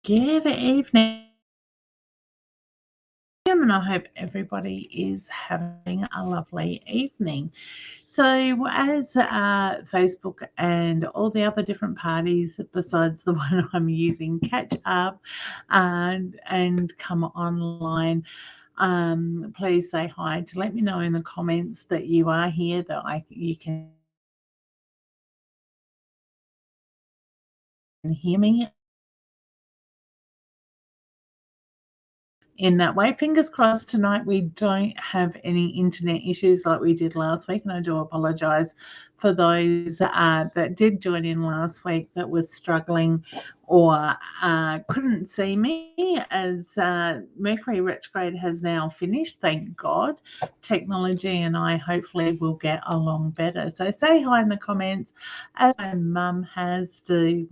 Good evening, and I hope everybody is having a lovely evening. So, as Facebook and all the other different parties besides the one I'm using catch up and come online, please say hi to let me know in the comments that you are here, that you can hear me in that way. Fingers crossed tonight we don't have any internet issues like we did last week, and I do apologise for those that did join in last week that was struggling or couldn't see me, as Mercury retrograde has now finished, thank God. Technology and I hopefully will get along better. So say hi in the comments, as my mum has, to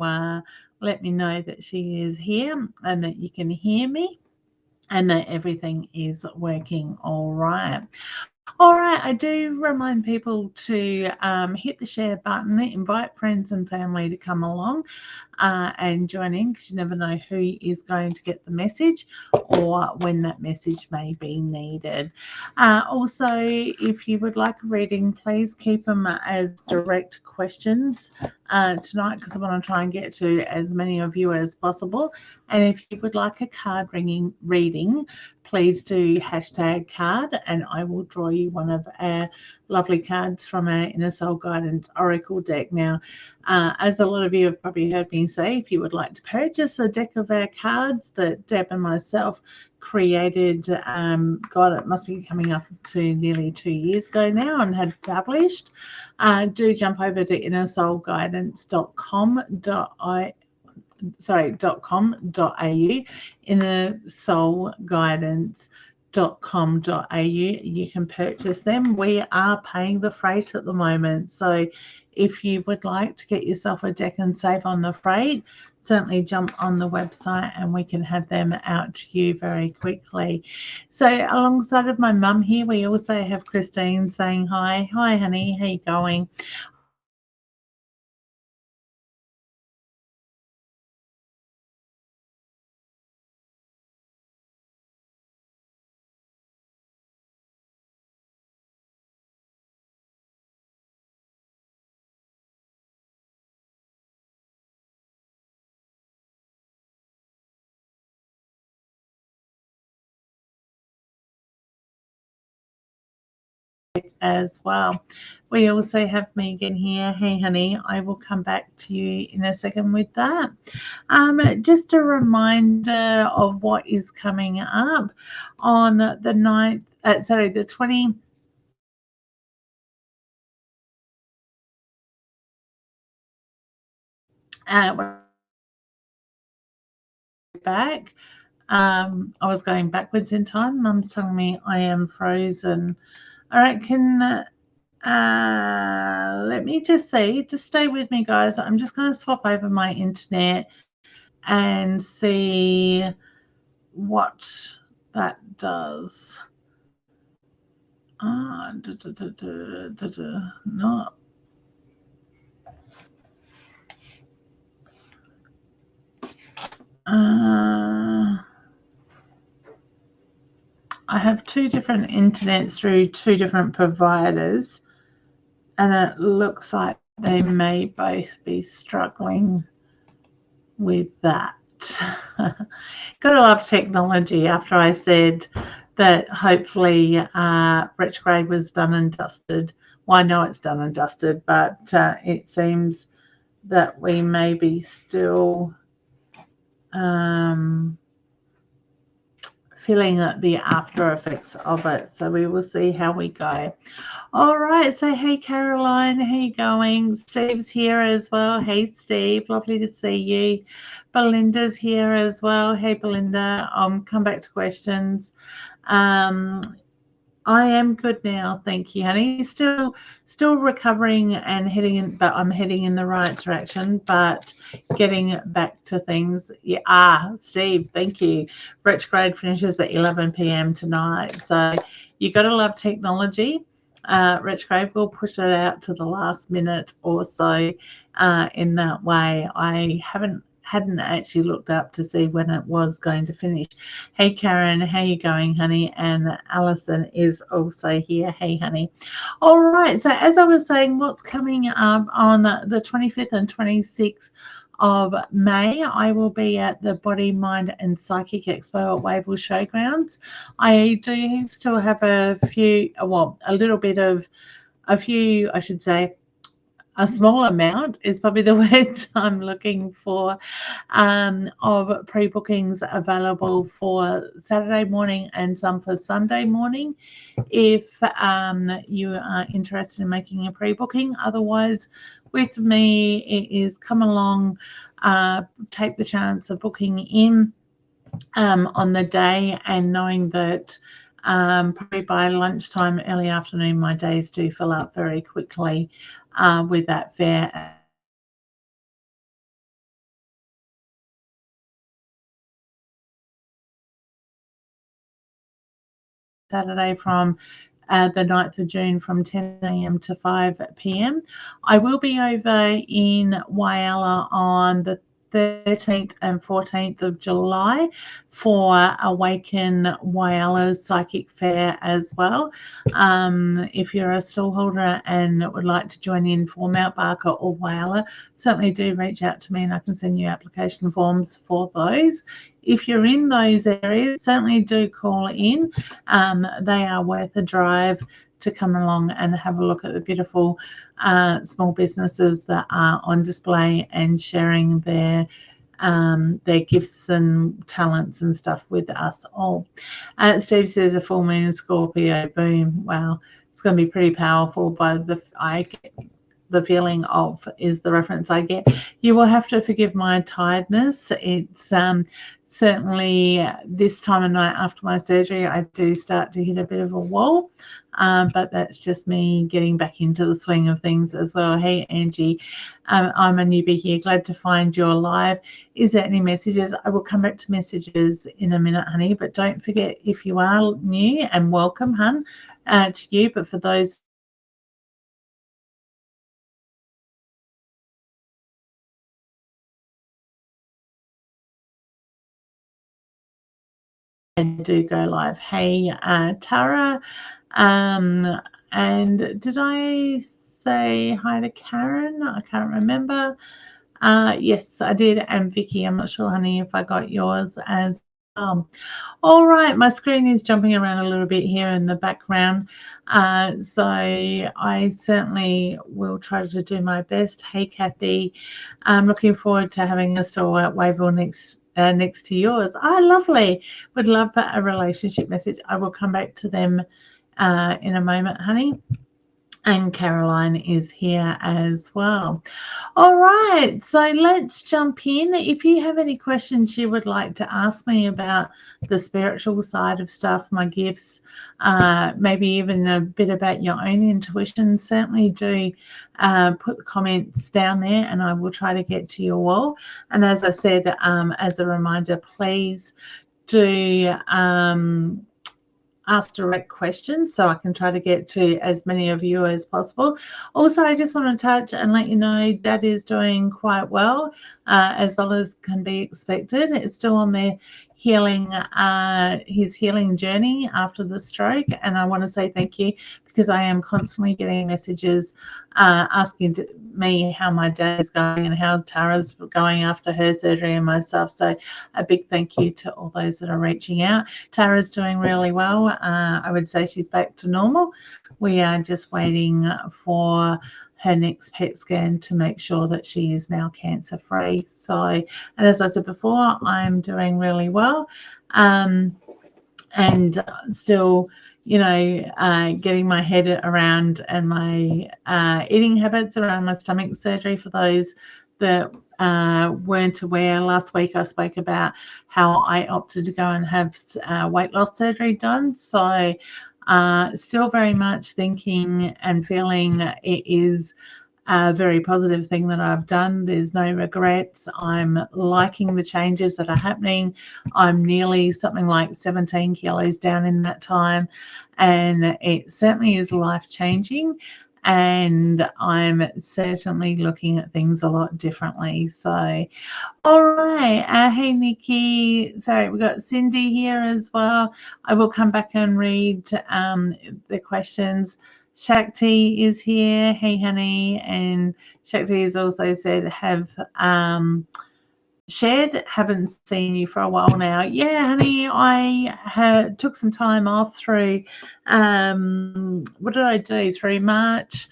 let me know that she is here and that you can hear me and that everything is working all right. All right, I do remind people to hit the share button, invite friends and family to come along and join in, because you never know who is going to get the message or when that message may be needed. Also, if you would like a reading, please keep them as direct questions tonight, because I want to try and get to as many of you as possible. And if you would like a card reading, please do hashtag card, and I will draw you one of our lovely cards from our Inner Soul Guidance Oracle deck. Now, as a lot of you have probably heard me say, if you would like to purchase a deck of our cards that Deb and myself created, God, it must be coming up to nearly 2 years ago now, and had published, do jump over to innersoulguidance.com.au, innersoulguidance.com.au. You can purchase them. We are paying the freight at the moment, so if you would like to get yourself a deck and save on the freight, certainly jump on the website and we can have them out to you very quickly. So alongside of my mum here, we also have Christine saying hi. Hi honey, how you going? As well. We also have Megan here. Hey honey, I will come back to you in a second with that. Just a reminder of what is coming up on the 9th, the 20th. Back. I was going backwards in time. Mum's telling me I am frozen. All right, let me just see. Just stay with me, guys. I'm just going to swap over my internet and see what that does. No. I have two different internets through two different providers, and it looks like they may both be struggling with that. Gotta love technology. After I said that hopefully retrograde was done and dusted. Well, I know it's done and dusted, but it seems that we may be still feeling the after effects of it. So we will see how we go. All right. So, hey, Caroline, how you going? Steve's here as well. Hey, Steve, lovely to see you. Belinda's here as well. Hey, Belinda, come back to questions. I am good now, thank you, honey. Still recovering and but I'm heading in the right direction, but getting back to things. Yeah, Steve, thank you. Retrograde finishes at 11 p.m. tonight, so you got to love technology. Retrograde will push it out to the last minute or so. In that way, I haven't hadn't actually looked up to see when it was going to finish. Hey Karen, how you going, honey? And Alison is also here. Hey honey. All right, so as I was saying, what's coming up on the 25th and 26th of May, I will be at the Body, Mind and Psychic Expo at Wavell Showgrounds. I do still have a small amount is probably the words I'm looking for, of pre-bookings available for Saturday morning and some for Sunday morning. If you are interested in making a pre-booking, otherwise with me it is come along, take the chance of booking in on the day, and knowing that probably by lunchtime, early afternoon, my days do fill up very quickly with that fair. Saturday from the 9th of June from 10 a.m. to 5 p.m. I will be over in Whyalla on the 13th and 14th of July for Awaken Whyalla's Psychic Fair as well. If you're a stallholder and would like to join in for Mount Barker or Whyalla, certainly do reach out to me and I can send you application forms for those. If you're in those areas, certainly do call in. They are worth a drive to come along and have a look at the beautiful small businesses that are on display and sharing their gifts and talents and stuff with us all. Steve says a full moon Scorpio, boom. Wow, it's going to be pretty powerful. By the feeling of is the reference I get. You will have to forgive my tiredness. It's certainly this time of night after my surgery, I do start to hit a bit of a wall, but that's just me getting back into the swing of things as well. Hey Angie, I'm a newbie here, glad to find you're live. Is there any messages? I will come back to messages in a minute, honey, but don't forget, if you are new, and welcome, hun, to you, but for those and do go live. Hey Tara, and did I say hi to Karen? I can't remember. Yes, I did. And Vicky, I'm not sure, honey, if I got yours as well. All right, my screen is jumping around a little bit here in the background, so I certainly will try to do my best. Hey Kathy, I'm looking forward to having a store at Wavell next to yours. Lovely. Would love a relationship message. I will come back to them in a moment, honey. And Caroline is here as well. All right, so let's jump in. If you have any questions you would like to ask me about the spiritual side of stuff, my gifts, maybe even a bit about your own intuition, certainly do put the comments down there and I will try to get to you all. And as I said, as a reminder, please do ask direct questions so I can try to get to as many of you as possible. Also, I just want to touch and let you know Dad is doing quite well as can be expected. It's still on their his healing journey after the stroke, and I want to say thank you because I am constantly getting messages asking me how my day is going and how Tara's going after her surgery and my stuff. So a big thank you to all those that are reaching out. Tara's doing really well. I would say she's back to normal. We are just waiting for her next PET scan to make sure that she is now cancer free. So, and as I said before, I'm doing really well, and still, getting my head around and my eating habits around my stomach surgery. For those that weren't aware, last week I spoke about how I opted to go and have weight loss surgery done. So still very much thinking and feeling it is a very positive thing that I've done. There's no regrets. I'm liking the changes that are happening. I'm nearly something like 17 kilos down in that time, and it certainly is life-changing. and I'm certainly looking at things a lot differently. So, all right. Hey, Nikki. Sorry, we've got Cindy here as well. I will come back and read the questions. Shakti is here. Hey, honey. And Shakti has also said, have shared, haven't seen you for a while now. Yeah, honey, I took some time off through, what did I do? Through March,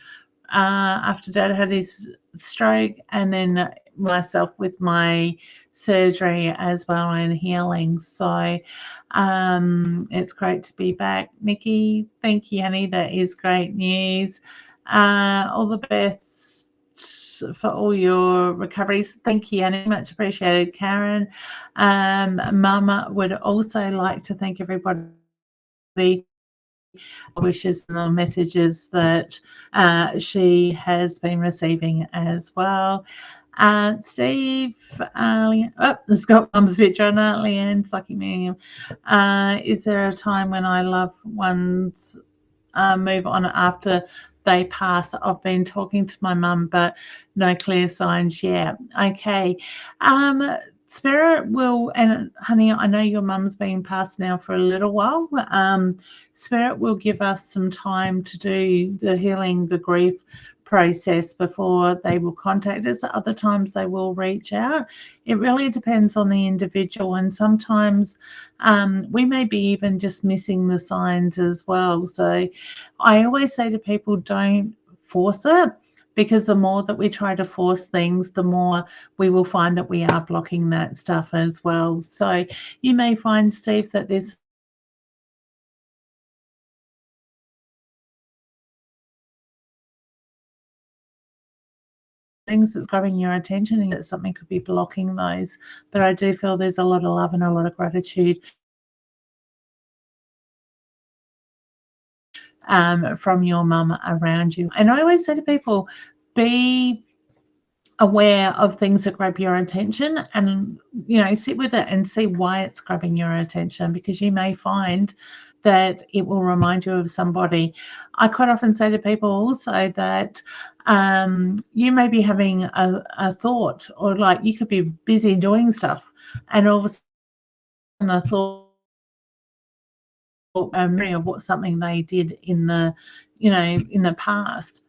after Dad had his stroke, and then myself with my surgery as well and healing. So it's great to be back. Nikki, thank you, honey. That is great news. All the best for all your recoveries. Thank you, Annie. Much appreciated, Karen. Mama would also like to thank everybody wishes and the messages that she has been receiving as well. Steve, it's got Mum's picture on it. Leanne, Psychic Medium. Is there a time when I love ones move on after they pass? I've been talking to my mum, but no clear signs yet. Okay. Spirit will, and honey, I know your mum's been passed now for a little while. Spirit will give us some time to do the healing, the grief process before they will contact us. Other times they will reach out. It really depends on the individual, and sometimes we may be even just missing the signs as well. So I always say to people, don't force it, because the more that we try to force things, the more we will find that we are blocking that stuff as well. So you may find, Steve, that there's things that's grabbing your attention and that something could be blocking those. But I do feel there's a lot of love and a lot of gratitude from your mum around you. And I always say to people, be aware of things that grab your attention, and sit with it and see why it's grabbing your attention, because you may find that it will remind you of somebody. I quite often say to people also that you may be having a thought, or like you could be busy doing stuff, and all of a sudden a thought, memory of what something they did in the past.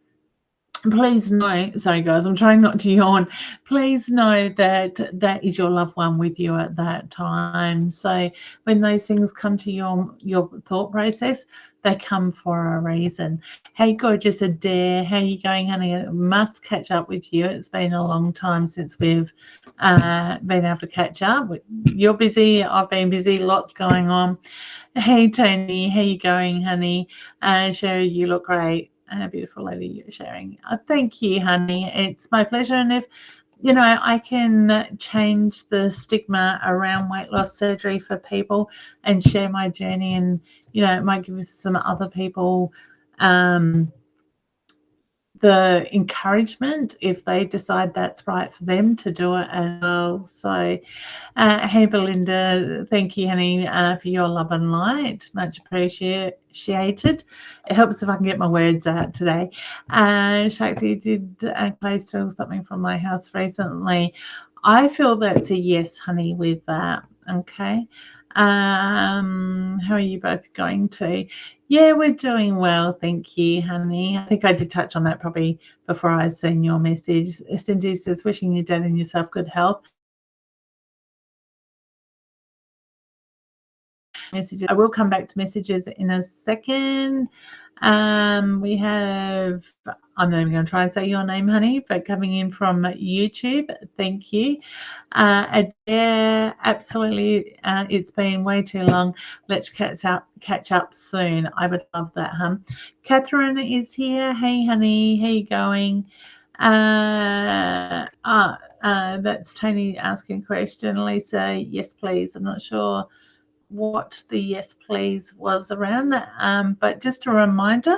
Please know, sorry guys, I'm trying not to yawn. Please know that that is your loved one with you at that time. So when those things come to your thought process, they come for a reason. Hey, gorgeous Adair, how you going, honey? I must catch up with you. It's been a long time since we've been able to catch up. You're busy, I've been busy, lots going on. Hey, Tony, how you going, honey? Sherry, you look great. Beautiful lady, you're sharing. Thank you, honey. It's my pleasure. And if I can change the stigma around weight loss surgery for people and share my journey, and it might give some other people the encouragement if they decide that's right for them to do it as well. So hey Belinda, thank you, honey, for your love and light. Much appreciated. It helps if I can get my words out today. Shakti, did Clay steal something from my house recently? I feel that's a yes, honey, with that. Okay. How are you both going to? Yeah, we're doing well, thank you, honey. I think I did touch on that probably before I seen your message. Cindy says, wishing your dad and yourself good health. Messages. I will come back to messages in a second. We have, I'm not even going to try and say your name, honey, but coming in from YouTube, thank you. Adair, absolutely, it's been way too long. Let's catch up soon. I would love that, hun. Catherine is here. Hey, honey, how you going? That's Tony asking a question. Lisa, yes, please. I'm not sure what the yes please was around, but just a reminder,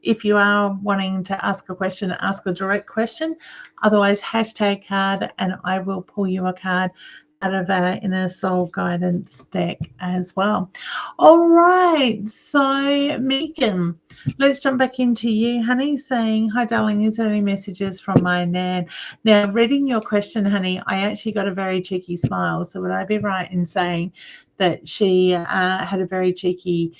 if you are wanting to ask a question, ask a direct question. Otherwise, hashtag card and I will pull you a card out of our inner soul guidance deck as well. All right, so Megan, let's jump back into you, honey, saying, hi, darling, is there any messages from my Nan? Now, reading your question, honey, I actually got a very cheeky smile. So would I be right in saying that she had a very cheeky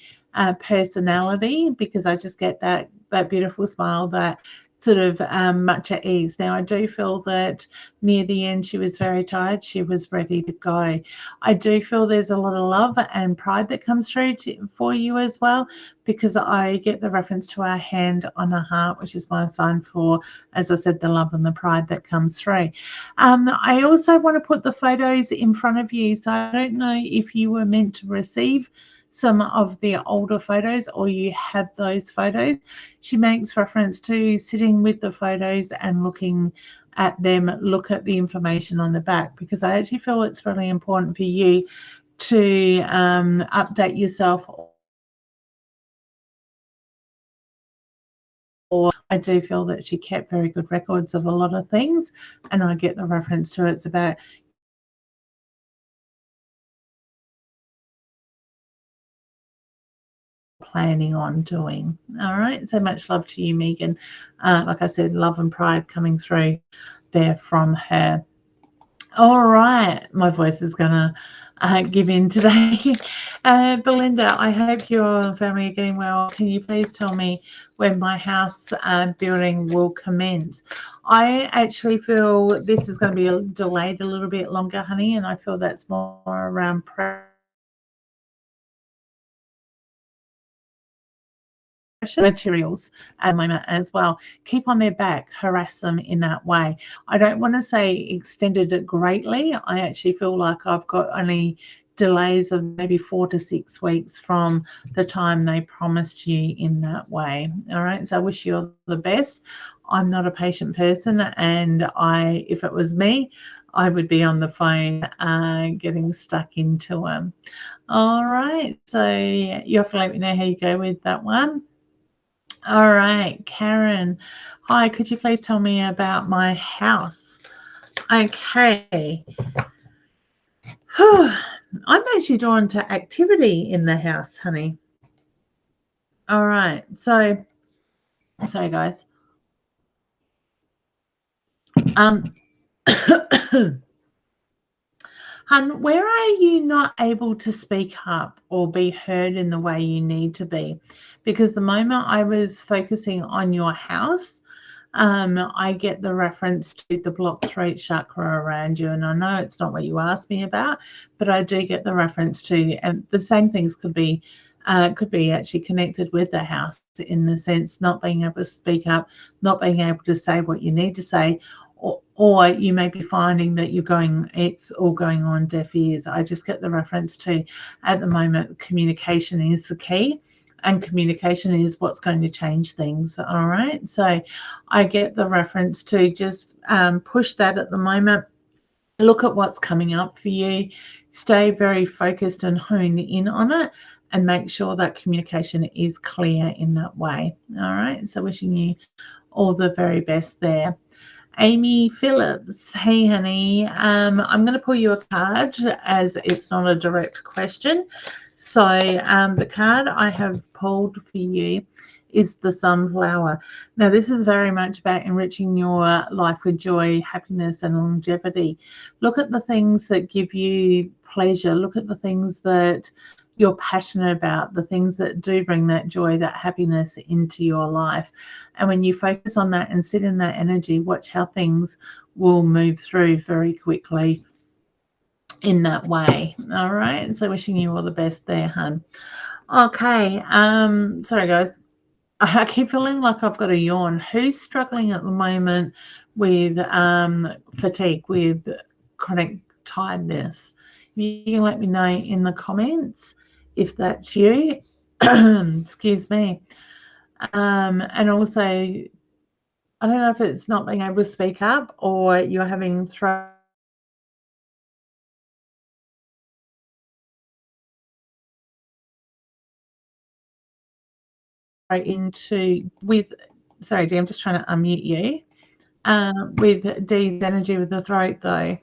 personality? Because I just get that beautiful smile, that sort of much at ease. Now, I do feel that near the end she was very tired. She was ready to go. I do feel there's a lot of love and pride that comes through for you as well, because I get the reference to our hand on a heart, which is my sign for, as I said, the love and the pride that comes through. I also want to put the photos in front of you. So I don't know if you were meant to receive some of the older photos or you have those photos. She makes reference to sitting with the photos and looking at them, look at the information on the back, because I actually feel it's really important for you to update yourself. Or I do feel that she kept very good records of a lot of things, and I get the reference to it's about planning on doing. All right, so much love to you, Megan. Like I said, love and pride coming through there from her. All right, my voice is gonna give in today. Belinda, I hope your family are getting well. Can you please tell me when my house building will commence? I actually feel this is going to be delayed a little bit longer, honey, and I feel that's more around materials at the moment as well. Keep on their back, harass them in that way. I don't want to say extended it greatly. I actually feel like I've got only delays of maybe 4 to 6 weeks from the time they promised you in that way. All right, so I wish you all the best. I'm not a patient person, and if it was me, I would be on the phone getting stuck into them. All right, so you have to let me know how you go with that one. All right, Karen. Hi, could you please tell me about my house? Okay. I'm actually drawn to activity in the house, honey. All right. So, sorry, guys. Hun, where are you not able to speak up or be heard in the way you need to be? Because the moment I was focusing on your house, I get the reference to the blocked throat chakra around you. And I know it's not what you asked me about, but I do get the reference to, and the same things could be actually connected with the house, in the sense not being able to speak up, not being able to say what you need to say, or you may be finding that it's all going on deaf ears. I just get the reference to, at the moment, communication is the key, and communication is what's going to change things. All right, so I get the reference to just push that at the moment. Look at what's coming up for you, stay very focused and hone in on it, and make sure that communication is clear in that way. All right, so wishing you all the very best there. Amy Phillips, hey honey, I'm going to pull you a card, as it's not a direct question. So the card I have pulled for you is the Sunflower. Now, this is very much about enriching your life with joy, happiness, and longevity. Look at the things that give you pleasure. Look at the things that you're passionate about, the things that do bring that joy, that happiness into your life. And when you focus on that and sit in that energy, watch how things will move through very quickly in that way. All right, so wishing you all the best there, hun. Okay, sorry guys, I keep feeling like I've got a yawn. Who's struggling at the moment with fatigue, with chronic tiredness? You can let me know in the comments if that's you. Excuse me. And also, I don't know if it's not being able to speak up or you're having throat into with. Sorry, Dee, I'm just trying to unmute you. With Dee's energy with the throat, though.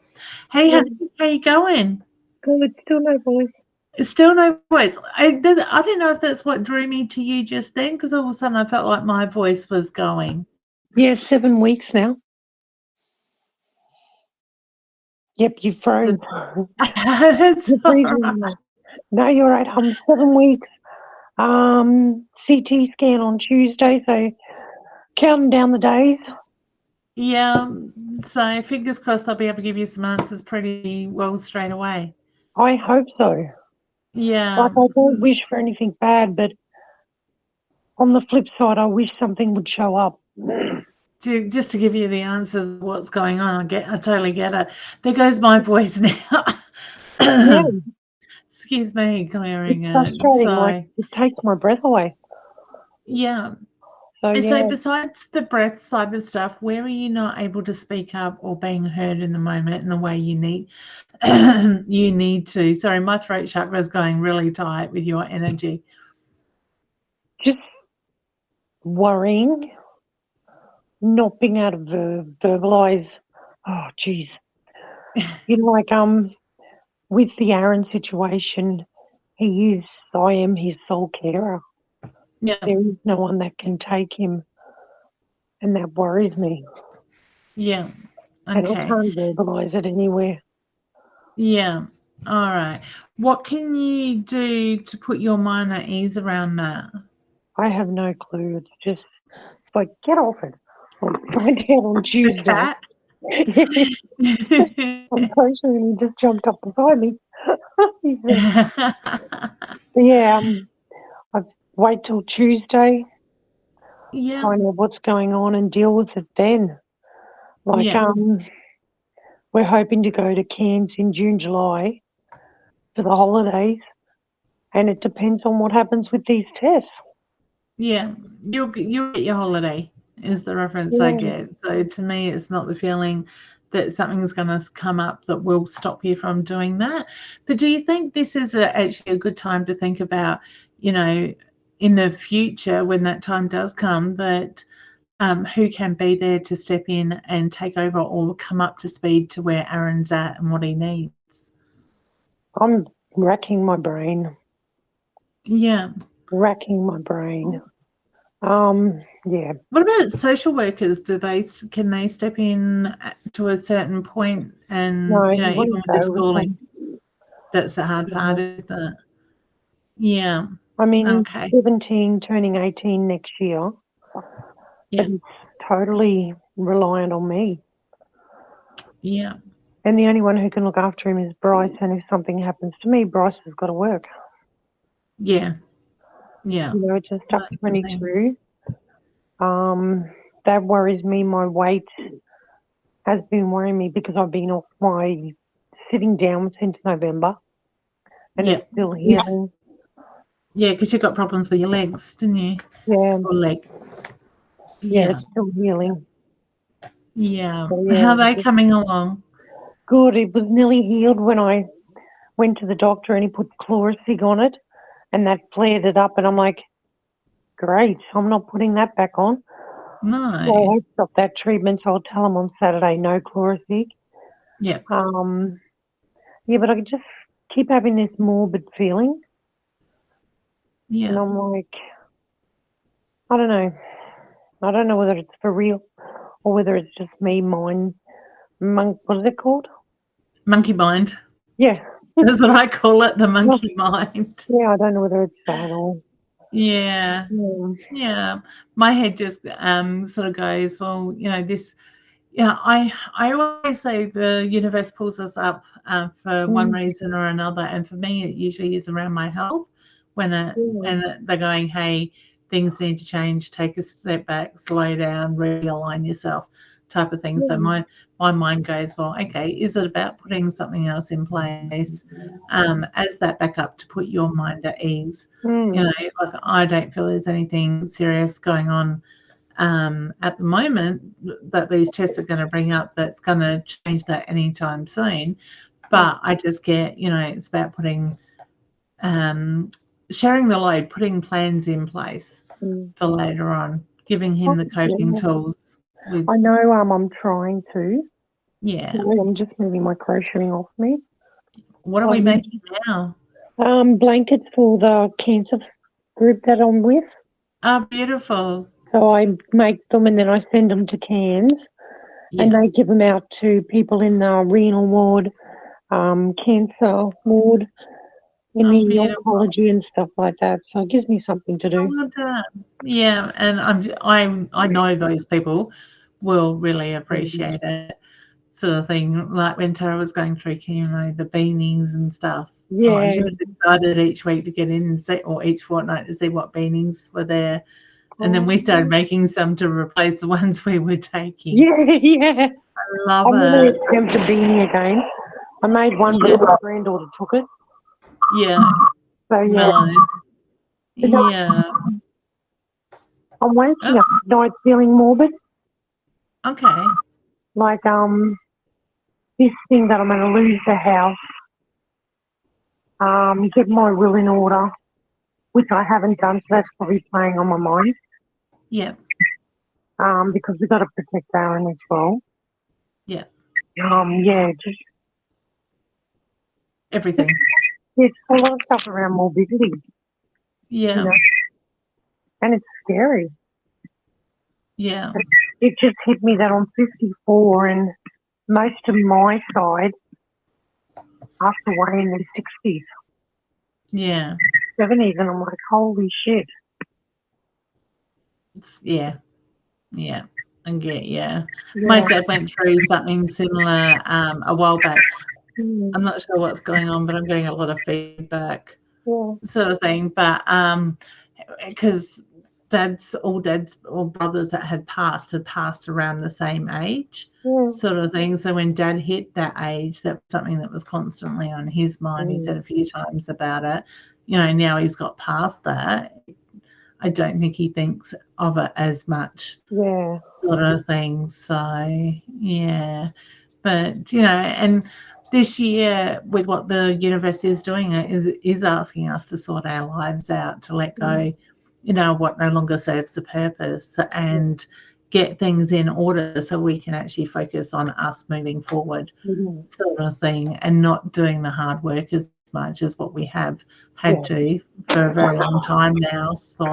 Hey, honey, How you going? Good, still no voice. It's still no voice. I don't know if that's what drew me to you just then, because all of a sudden I felt like my voice was going. Yeah, 7 weeks now. Yep, you've frozen. It's You're all freezing. right. No, you're right. 7 weeks. CT scan on Tuesday, so counting down the days. Yeah, so fingers crossed I'll be able to give you some answers pretty well straight away. I hope so. Yeah. Like, I don't wish for anything bad, but on the flip side, I wish something would show up. Just to give you the answers of what's going on, I totally get it. There goes my voice now. Yeah, Excuse me, it's clearing it. frustrating. Like, So, it takes my breath away. yeah. So, So yeah, besides the breath side of stuff, where are you not able to speak up or being heard in the moment in the way you need you need to? Sorry, my throat chakra is going really tight with your energy. just worrying, not being able to verbalize. Oh, geez. You know, like, with the Aaron situation, I am his sole carer. Yeah, There is no one that can take him, and that worries me. yeah. And I Okay. can't verbalise it anywhere. Yeah. All right. What can you do to put your mind at ease around that? I have no clue. It's like, get off it. I'll find out on The Tuesday. cat? Unfortunately, he just jumped up beside me. Yeah, I wait till Tuesday, Yeah. find out what's going on, and deal with it then. Like, Yeah. we're hoping to go to Cairns in June, July for the holidays, and it depends on what happens with these tests. Yeah. You'll get your holiday is the reference I Yeah, get. So to me, it's not the feeling that something's going to come up that will stop you from doing that. But do you think this is actually a good time to think about, you know, in the future when that time does come, that who can be there to step in and take over or come up to speed to where Aaron's at and what he needs? I'm racking my brain, Yeah. racking my brain. Yeah, What about social workers? Can they step in to a certain point no, and, you know, you even wouldn't with the go with schooling, them. that's the hard part, No. isn't it? Yeah. I mean, Okay. 17, turning 18 next year, but Yeah. it's totally reliant on me. Yeah. And the only one who can look after him is Bryce, and if something happens to me, Bryce has got to work. Yeah. Yeah. You know, it's just up That's the thing. 22. That worries me. My weight has been worrying me because I've been off my sitting down since November, and Yeah. it's still Yeah. healing. Yeah, because you got problems with your legs, didn't you? Yeah, Or leg. yeah, Yeah. it's still healing. Yeah. So How yeah, are they coming along? good. It was nearly healed when I went to the doctor and he put chlorophyll on it, and that flared it up. And I'm like, great, I'm not putting that back on. So No. I stopped that treatment. So I'll tell him on Saturday, no chlorophyll. Yeah. Yeah, but I could just keep having this morbid feeling, and Yeah. I'm like, I don't know. I don't know whether it's for real or whether it's just me what is it called? Monkey mind. Yeah. That's what I call it, the Well, monkey mind. yeah, I don't know whether it's that or Yeah. yeah. Yeah. My head just sort of goes, well, you know, this yeah, I always say the universe pulls us up for one Mm, reason or another, and for me, it usually is around my health yeah. when they're going, hey, things need to change, take a step back, slow down, realign yourself, type of thing. So Yeah. my mind goes, well, okay, is it about putting something else in place as that backup to put your mind at ease? You Mm, know, like I don't feel there's anything serious going on at the moment that these tests are going to bring up that's going to change that anytime soon. mm, But I just get, you know, it's about putting, sharing the load, putting plans in place mm. for later on, giving Oh, him the coping yeah. tools with, I know I'm trying to. yeah, I'm just moving my crocheting off me. What are we making now? Blankets for the cancer group that I'm with. Oh, beautiful. So I make them and then I send them to Cairns and Yeah. they give them out to people in the renal ward, cancer ward, in Oh, the beautiful. oncology and stuff like that. So it gives me something to Oh, do. well done. Yeah, and I know those people will really appreciate it, sort of thing. Like when Tara was going through chemo, the beanies and stuff. Oh, Yeah, she was excited each week to get in and see, or each fortnight to see what beanies were there. And then we started making some to replace the ones we were taking. yeah. I love I'm going it. to attempt a beanie again. I made one, but my granddaughter took it. Yeah, So yeah, nice. Yeah. I'm waking Oh, up at night feeling morbid, okay. like this thing that I'm going to lose the house, get my will in order, which I haven't done, so that's probably playing on my mind. Yeah. Because we've got to protect Aaron as well. Yeah. Yeah, just Everything. there's a lot of stuff around morbidity, Yeah. and it's scary. Yeah. It just hit me that I'm 54 and most of my side passed away in their 60s, Yeah. 70s, and I'm like, holy shit. Yeah. Yeah. Yeah. My dad went through something similar a while back. I'm not sure what's going on, but I'm getting a lot of feedback, sort of thing. But because all dads or brothers that had passed around the same age, sort of thing. So when Dad hit that age, that was something that was constantly on his mind. He said a few times about it. Now he's got past that. I don't think he thinks of it as much, sort of thing. So yeah, but and this year with what the university is doing is asking us to sort our lives out, to let go, what no longer serves a purpose, and get things in order so we can actually focus on us moving forward, sort of thing, and not doing the hard work as much as what we have had to for a very long time now. So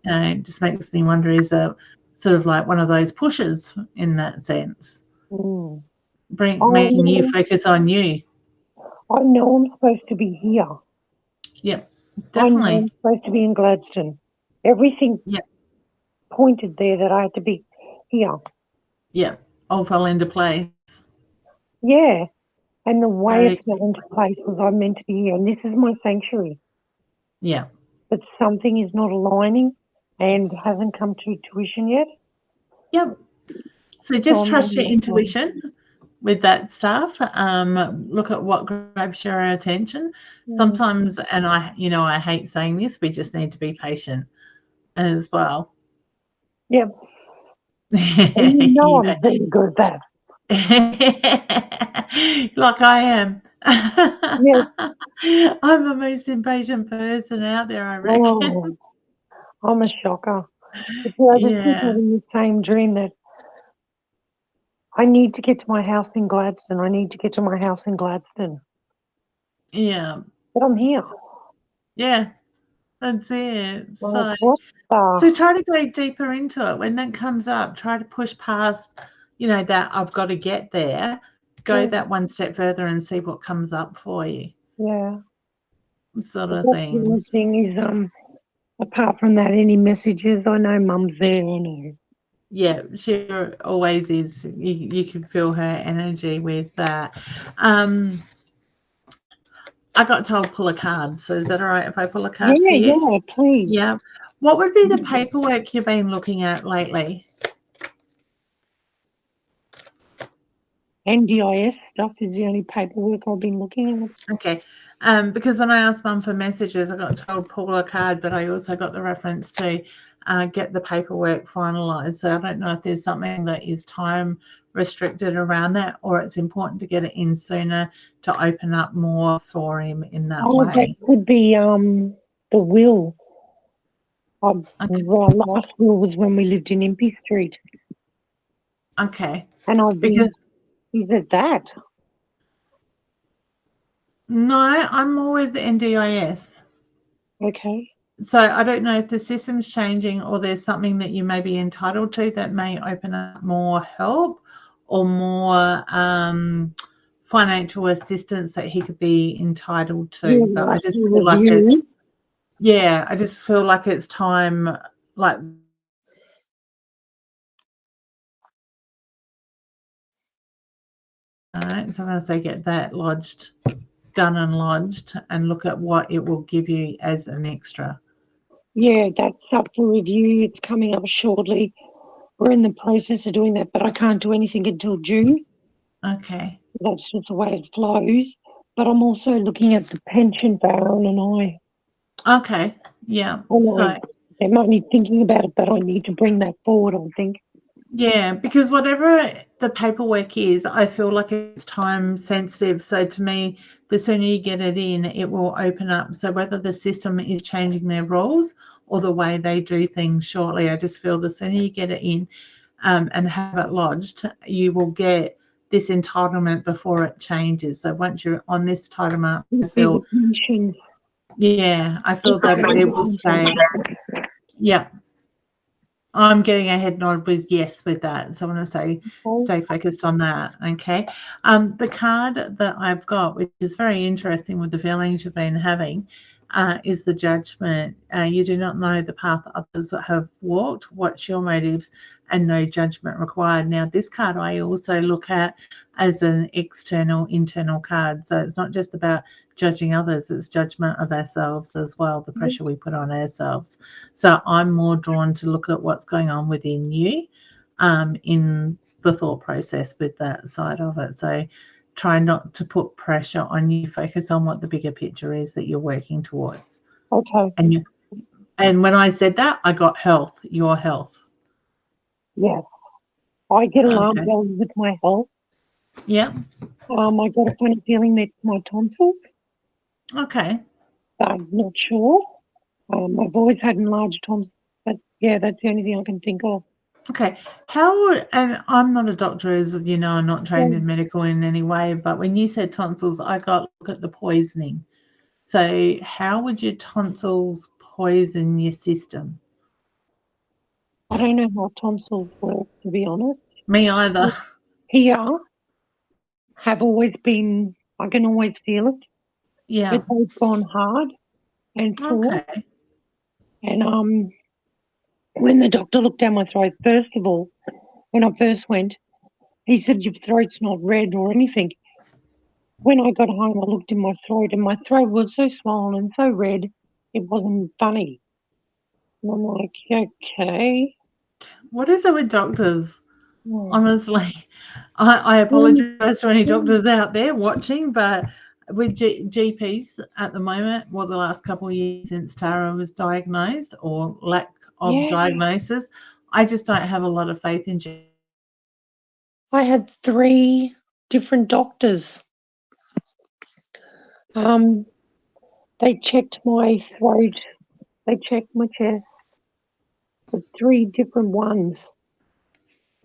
it just makes me wonder, is it sort of like one of those pushes in that sense, making you focus on you? I know I'm supposed to be here. Yep, I know definitely. I'm supposed to be in Gladstone. Everything pointed there that I had to be here. Yep, all fell into place. Yeah. And the way Very, it fell into place was I'm meant to be here, and this is my sanctuary. yeah. But something is not aligning and hasn't come to tuition yet. Yep. So just trust your intuition with that stuff. Look at what grabs your attention. Sometimes, and I hate saying this, we just need to be patient as well. Yep. And I'm very good at that. Like I am. Yes. I'm the most impatient person out there, I reckon. Oh, I'm a shocker. But I just keep having the same dream that I need to get to my house in Gladstone. I need to get to my house in Gladstone. Yeah. But I'm here. Yeah, that's it. Like, So what try to go deeper into it. When that comes up, try to push past, that I've got to get there. Go that one step further and see what comes up for you. Yeah. Sort But of that's the only things. thing is, apart from that, any messages, I know Mum's there, I know. Yeah, she always is. You can feel her energy with that. I got told pull a card, so is that all right if I pull a card for you? Yeah, please. Yeah. What would be the paperwork you've been looking at lately? NDIS stuff is the only paperwork I've been looking at. Okay. Because when I asked Mum for messages, I got told pull a card, but I also got the reference to get the paperwork finalised. So I don't know if there's something that is time restricted around that, or it's important to get it in sooner to open up more for him in that way. That could be the will. Our last will was when we lived in Impey Street. Okay. And I've been, is it that? No, I'm more with NDIS. Okay. So I don't know if the system's changing or there's something that you may be entitled to that may open up more help or more financial assistance that he could be entitled to. But I just feel like I just feel like it's time, like, all right, so I'm going to say get that done and lodged, and look at what it will give you as an extra. Yeah, that's up for review. It's coming up shortly. We're in the process of doing that, but I can't do anything until June. Okay. That's just the way it flows. But I'm also looking at the pension for Aaron and I. Okay. Yeah. So I'm only thinking about it, but I need to bring that forward, I think. Yeah, because whatever the paperwork is, I feel like it's time sensitive. So to me, the sooner you get it in, it will open up. So whether the system is changing their rules or the way they do things shortly, I just feel the sooner you get it in and have it lodged, you will get this entitlement before it changes. So once you're on this entitlement, I feel that it will stay. Yeah. I'm getting a head nod with yes with that. So I want to say stay focused on that. Okay. The card that I've got, which is very interesting with the feelings you've been having, is the judgment. You do not know the path others have walked. What's your motives? And no judgment required. Now, this card I also look at as an external, internal card. So it's not just about judging others, it's judgment of ourselves as well, the pressure we put on ourselves. So I'm more drawn to look at what's going on within you in the thought process with that side of it. So try not to put pressure on you, focus on what the bigger picture is that you're working towards. Okay. And when I said that, I got health, your health. Yes. I get alarm bells with my health. Yeah. I got a funny feeling that my tonsils. Okay. I'm not sure. I've always had enlarged tonsils, but yeah, that's the only thing I can think of. Okay. And I'm not a doctor, as you know, I'm not trained in medical in any way, but when you said tonsils, I got look at the poisoning. So how would your tonsils poison your system? I don't know how tonsils work, to be honest. Me either. Here have always been, I can always feel it. Yeah. But they've gone hard and full. Okay. And when the doctor looked down my throat, first of all, when I first went, he said, your throat's not red or anything. When I got home, I looked in my throat, and my throat was so swollen and so red, it wasn't funny. And I'm like, okay. What is it with doctors? Honestly, I apologise to any doctors out there watching, but with GPs at the moment, the last couple of years since Tara was diagnosed or lack of diagnosis, I just don't have a lot of faith in GPs. I had 3 different doctors. They checked my throat, they checked my chest, but 3 different ones.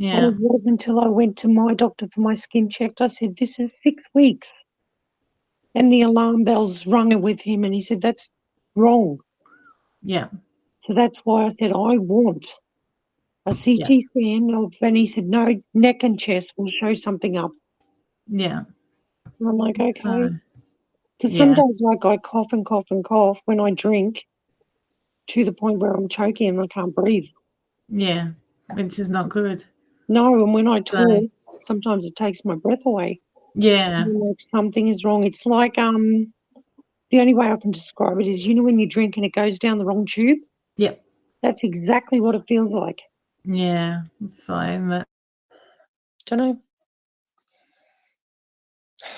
Yeah. And it wasn't until I went to my doctor for my skin checked, I said, this is 6 weeks. And the alarm bells rung with him, and he said, that's wrong. Yeah. So that's why I said, I want a CT scan of, and he said, no, neck and chest will show something up. Yeah. And I'm like, okay. Because some days, like, I cough and cough and cough when I drink to the point where I'm choking and I can't breathe. Yeah, which is not good. No, and when I talk, sometimes it takes my breath away. Yeah. Like something is wrong. It's like, the only way I can describe it is, you know, when you drink and it goes down the wrong tube? Yep. That's exactly what it feels like. Yeah. So Don't know.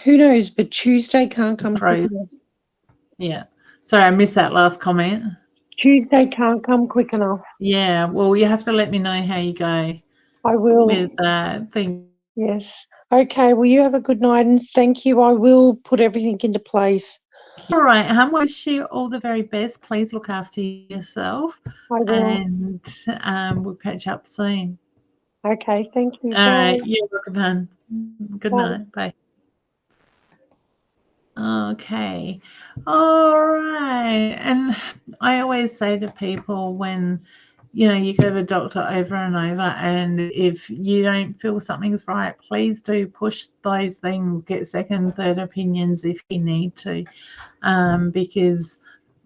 Who knows? But Tuesday can't come quick enough. Yeah. Sorry, I missed that last comment. Tuesday can't come quick enough. Yeah. Well, you have to let me know how you go. I will. With that. Yes. Okay. Well, you have a good night and thank you. I will put everything into place. All right. I wish you all the very best. Please look after yourself. I will. And we'll catch up soon. Okay. Thank you. All right. You're welcome, hon. Good night. Bye. Okay. All right. And I always say to people when, you go to the doctor over and over, and if you don't feel something's right, please do push those things, get second, third opinions if you need to, because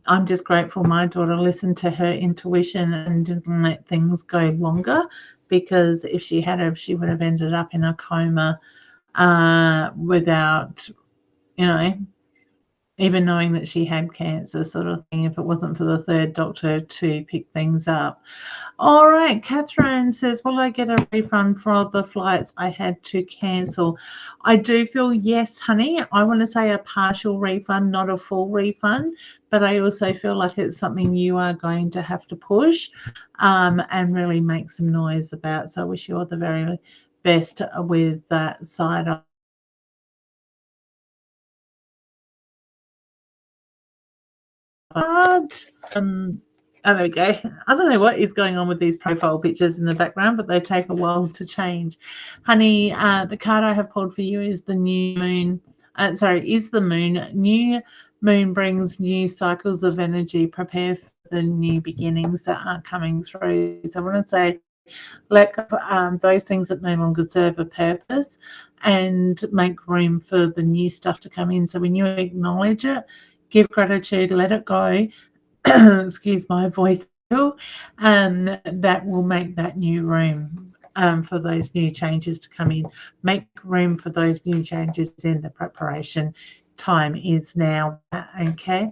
I'm just grateful my daughter listened to her intuition and didn't let things go longer, because if she had have, she would have ended up in a coma without, you know, even knowing that she had cancer, sort of thing, if it wasn't for the third doctor to pick things up. All right, Catherine says, will I get a refund for all the flights I had to cancel? I do feel yes, honey. I want to say a partial refund, not a full refund, but I also feel like it's something you are going to have to push and really make some noise about. So I wish you all the very best with that side of it. Oh, there we go. I don't know what is going on with these profile pictures in the background, but they take a while to change. Honey, the card I have pulled for you is the new moon. Is the moon. New moon brings new cycles of energy. Prepare for the new beginnings that are coming through. So I want to say, let go of those things that no longer serve a purpose and make room for the new stuff to come in. So when you acknowledge it, give gratitude, let it go, excuse my voice, that will make that new room for those new changes to come in. Make room for those new changes in the preparation. Time is now. Okay.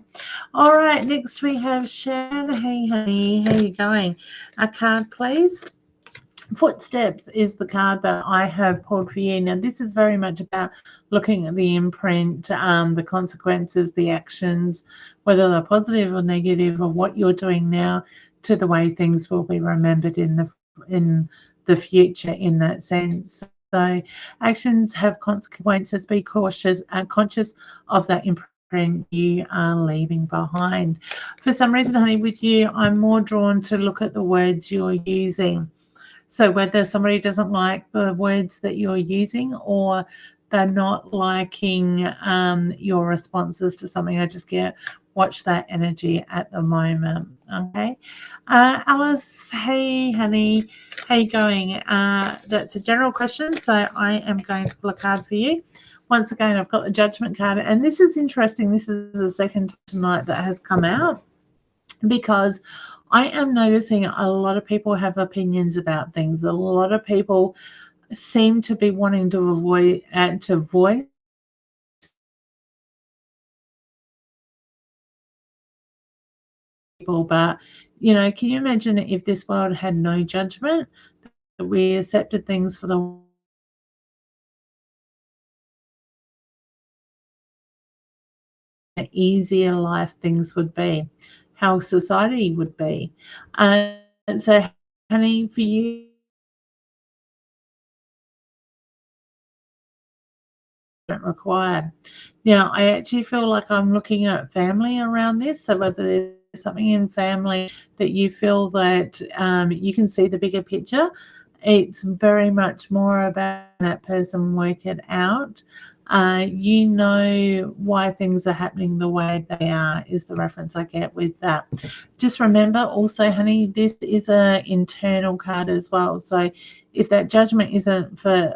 All right. Next we have Shan. Hey, honey. How you going? A card, please. Footsteps is the card that I have pulled for you. Now, this is very much about looking at the imprint, the consequences, the actions, whether they're positive or negative, or what you're doing now to the way things will be remembered in the future. In that sense, so actions have consequences. Be cautious and conscious of that imprint you are leaving behind. For some reason, honey, with you, I'm more drawn to look at the words you're using. So whether somebody doesn't like the words that you're using, or they're not liking your responses to something, I just watch that energy at the moment. Okay. Alice, hey, honey, how you going? That's a general question, so I am going to pull a card for you. Once again, I've got the Judgment card, and this is interesting. This is the second tonight that has come out, because I am noticing a lot of people have opinions about things. A lot of people seem to be wanting to avoid to voice people, but can you imagine if this world had no judgment, that we accepted things for the easier life things would be, how society would be. And so, honey, for you, don't require. Now, I actually feel like I'm looking at family around this. So whether there's something in family that you feel that you can see the bigger picture, it's very much more about that person work it out. You know why things are happening the way they are, is the reference I get with that. Just remember also, honey, this is an internal card as well. So if that judgment isn't for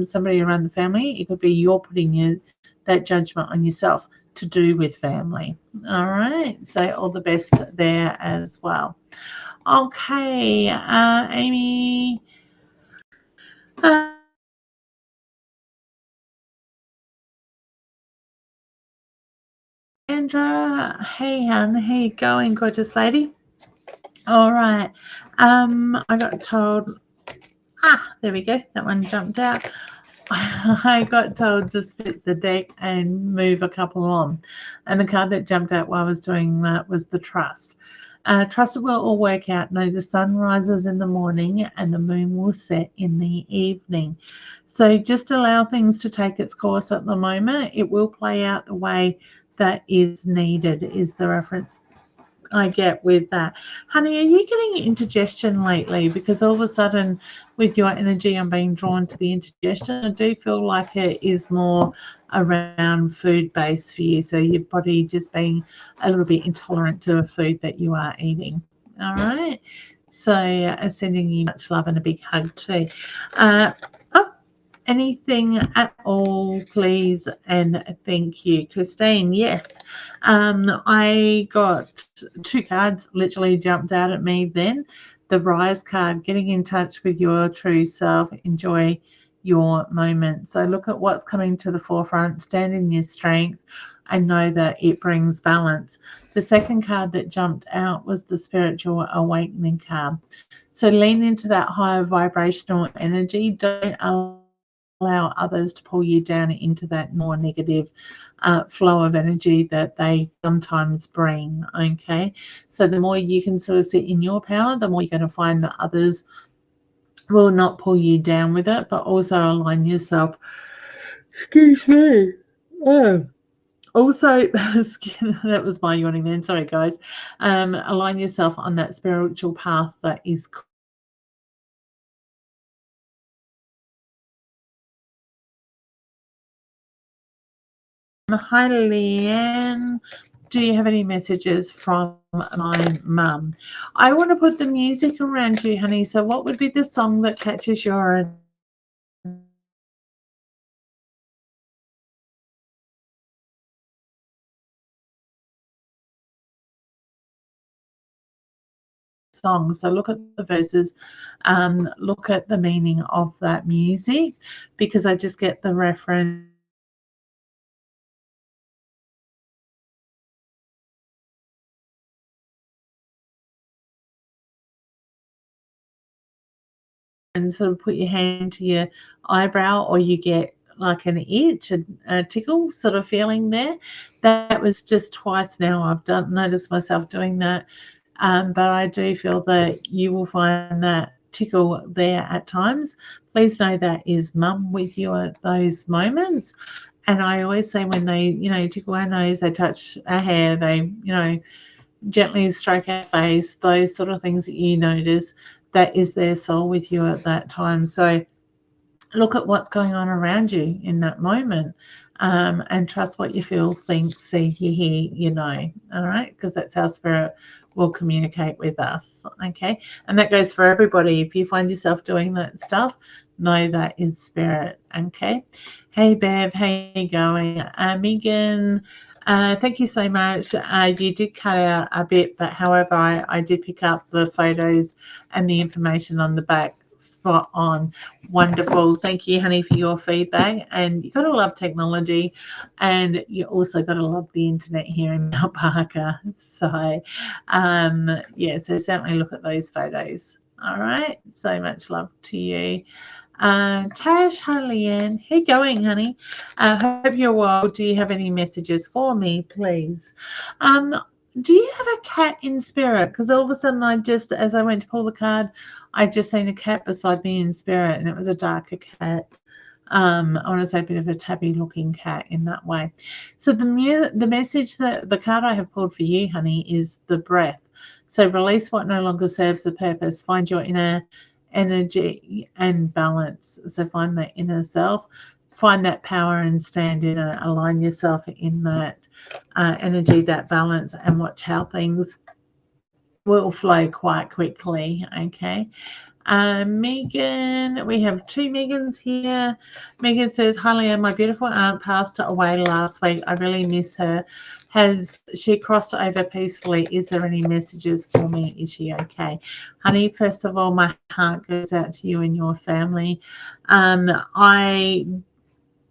somebody around the family, it could be you're putting that judgment on yourself to do with family. All right. So all the best there as well. Okay, Amy. Andra, hey hon, how you going, gorgeous lady? All right. I got told. There we go. That one jumped out. I got told to split the deck and move a couple on. And the card that jumped out while I was doing that was the Trust. Trust it will all work out. No, the sun rises in the morning and the moon will set in the evening. So just allow things to take its course at the moment. It will play out the way that is needed, is the reference I get with that. Honey, are you getting indigestion lately? Because all of a sudden, with your energy, I'm being drawn to the indigestion. I do feel like it is more around food based for you. So your body just being a little bit intolerant to a food that you are eating. All right. So sending you much love and a big hug too. Uh, oh, anything at all, please, and thank you. Christine, yes. I got two cards literally jumped out at me then. The Rise card, getting in touch with your true self, enjoy your moment. So look at what's coming to the forefront, stand in your strength, and know that it brings balance. The second card that jumped out was the Spiritual Awakening card. So lean into that higher vibrational energy. Don't allow others to pull you down into that more negative flow of energy that they sometimes bring. Okay. So the more you can sort of sit in your power, the more you're going to find that others will not pull you down with it, but also align yourself. Excuse me. Oh. Also, that was my yawning then. Sorry, guys. Align yourself on that spiritual path that is hi, Leanne. Do you have any messages from my mum? I want to put the music around you, honey. So, what would be the song that catches your song? So, look at the verses, look at the meaning of that music, because I just get the reference and sort of put your hand to your eyebrow, or you get like an itch, a tickle sort of feeling there. That was just twice now I've done noticed myself doing that. But I do feel that you will find that tickle there at times. Please know that is mum with you at those moments. And I always say when they, tickle our nose, they touch our hair, they, gently stroke our face, those sort of things that you notice, that is their soul with you at that time. So look at what's going on around you in that moment, and trust what you feel, think, see, hear, all right? Because that's how spirit will communicate with us, okay? And that goes for everybody. If you find yourself doing that stuff, know that is spirit, okay? Hey, Bev, how you going? Megan, thank you so much. You did cut out a bit, but however, I did pick up the photos and the information on the back. Spot on. Wonderful. Thank you, honey, for your feedback. And you got to love technology, and you also got to love the internet here in Mount Parker. So, so certainly look at those photos. All right. So much love to you. Tash, hi, Leanne. How you going, honey? Hope you're well. Do you have any messages for me, please? Um, do you have a cat in spirit? Because all of a sudden, as I went to pull the card, I just seen a cat beside me in spirit, and it was a darker cat. I want to say a bit of a tabby looking cat in that way. So the message that the card I have pulled for you, honey, is the breath. So release what no longer serves the purpose. Find your inner energy and balance. So find that inner self, find that power and stand in it. Align yourself in that energy, that balance, and watch how things will flow quite quickly. Okay. Megan, we have two Megans here. Megan says, hi, Leanne, my beautiful aunt passed away last week. I really miss her. Has she crossed over peacefully? Is there any messages for me? Is she okay? Honey, first of all, my heart goes out to you and your family. I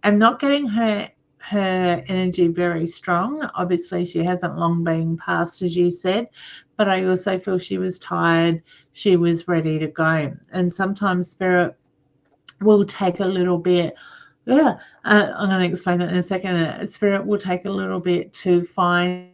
am not getting her energy very strong. Obviously, she hasn't long been passed, as you said, but I also feel she was tired. She was ready to go. And sometimes spirit will take a little bit. Yeah, I'm going to explain that in a second. Spirit will take a little bit to find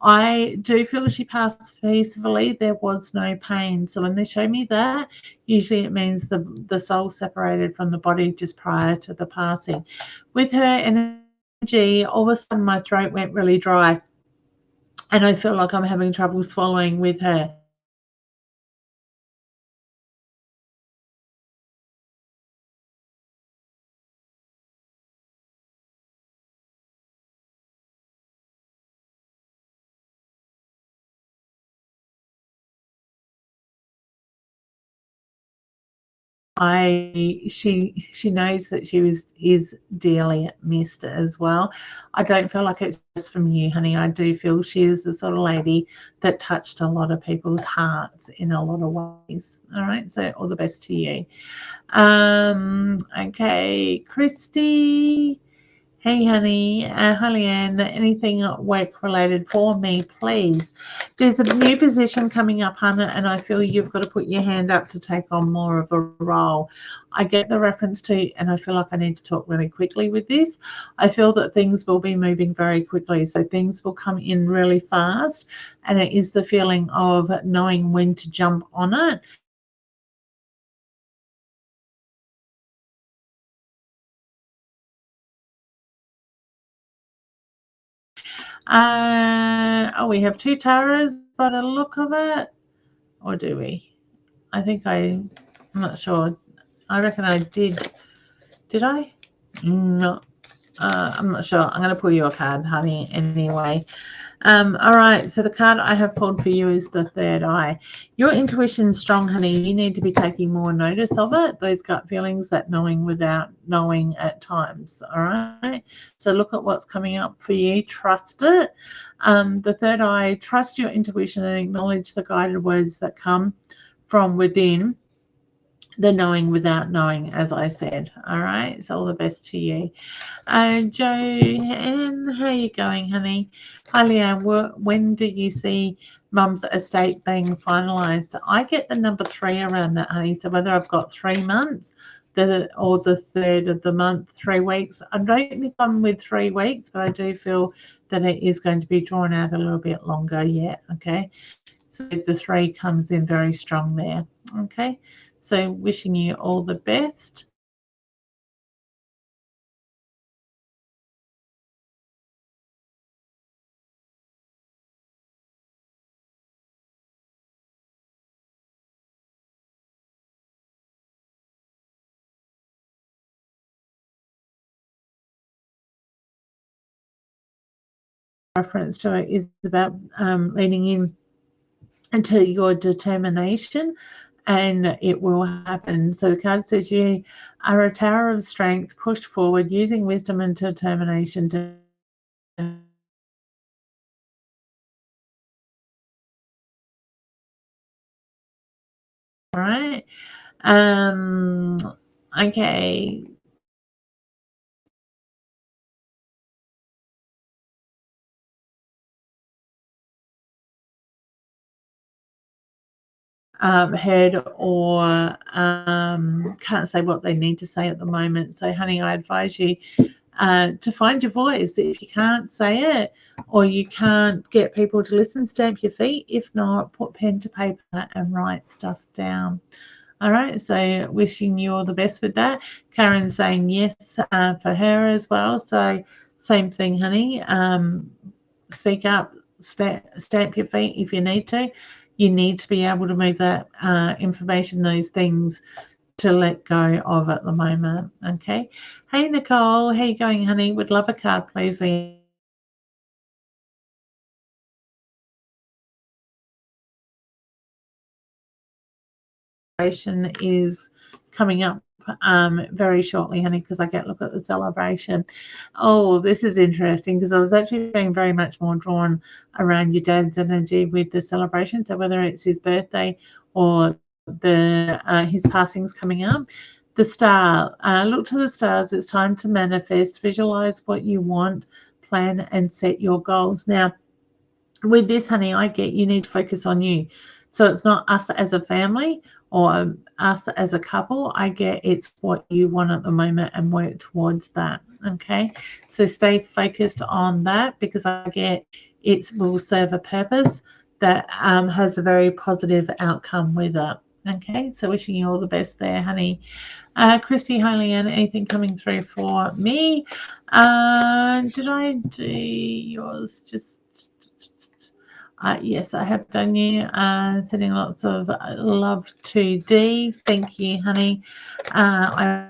I do feel she passed peacefully. There was no pain. So when they show me that, usually it means the soul separated from the body just prior to the passing. With her energy, all of a sudden my throat went really dry, and I feel like I'm having trouble swallowing with her. She knows that she is dearly missed as well. I don't feel like it's just from you, honey. I do feel she is the sort of lady that touched a lot of people's hearts in a lot of ways. All right, so all the best to you. Okay, Christy. Hey, honey. Hi, Leanne. Anything work related for me, please? There's a new position coming up, Hannah, and I feel you've got to put your hand up to take on more of a role. I get the reference to, and I feel like I need to talk really quickly with this. I feel that things will be moving very quickly, so things will come in really fast, and it is the feeling of knowing when to jump on it. Oh, we have two Taras by the look of it, or do we? I'm not sure. I reckon I did. Did I? No. I'm not sure. I'm going to pull you a card, honey, anyway. All right, so the card I have pulled for you is the third eye. Your intuition's strong, honey. You need to be taking more notice of it. Those gut feelings, that knowing without knowing at times. All right. So look at what's coming up for you. Trust it. The third eye, trust your intuition and acknowledge the guided words that come from within. The knowing without knowing, as I said. All right. So all the best to you. Joanne, how you going, honey? Hi, Leanne. When do you see Mum's estate being finalised? I get the number 3 around that, honey. So whether I've got 3 months, or the third of the month, 3 weeks. I don't think I'm with 3 weeks, but I do feel that it is going to be drawn out a little bit longer yet. Okay. So the 3 comes in very strong there. Okay. So wishing you all the best. Reference to it is about leaning in into your determination, and it will happen. So the card says you are a tower of strength, pushed forward using wisdom and determination to. All right. Okay. Heard or can't say what they need to say at the moment. So, honey, I advise you to find your voice. If you can't say it or you can't get people to listen, stamp your feet. If not, put pen to paper and write stuff down. All right, so wishing you all the best with that. Karen's saying yes for her as well. So same thing, honey. Speak up, stamp your feet if you need to. You need to be able to move that information, those things, to let go of at the moment. Okay. Hey, Nicole, how you going, honey? Would love a card, please. Is coming up very shortly, honey, because I get look at the celebration. Oh, this is interesting because I was actually being very much more drawn around your dad's energy with the celebration. So whether it's his birthday or his passing's coming up, the star. Look to the stars. It's time to manifest. Visualize what you want, plan, and set your goals. Now, with this, honey, I get you need to focus on you. So it's not us as a family or us as a couple. I get it's what you want at the moment and work towards that. Okay. So stay focused on that because I get it will serve a purpose that has a very positive outcome with it. Okay. So wishing you all the best there, honey. Christy, hi Leanne, anything coming through for me? Did I do yours? Yes, I have done you. Sending lots of love to Dee. Thank you, honey. I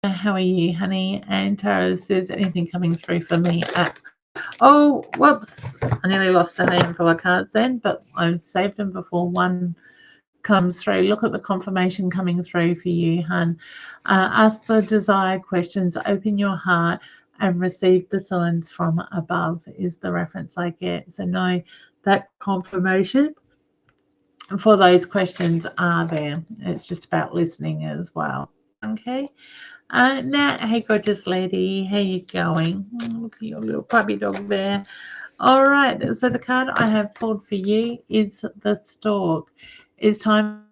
how are you, honey? And Tara says anything coming through for me at oh, whoops. I nearly lost a handful of cards then, but I saved them before one comes through. Look at the confirmation coming through for you, hun. Ask the desired questions, open your heart, and receive the signs from above is the reference I get. So know that confirmation for those questions are there. It's just about listening as well. Okay. Nat, hey gorgeous lady, how you going? Look at your little puppy dog there. All right, so the card I have pulled for you is the Stork. It's time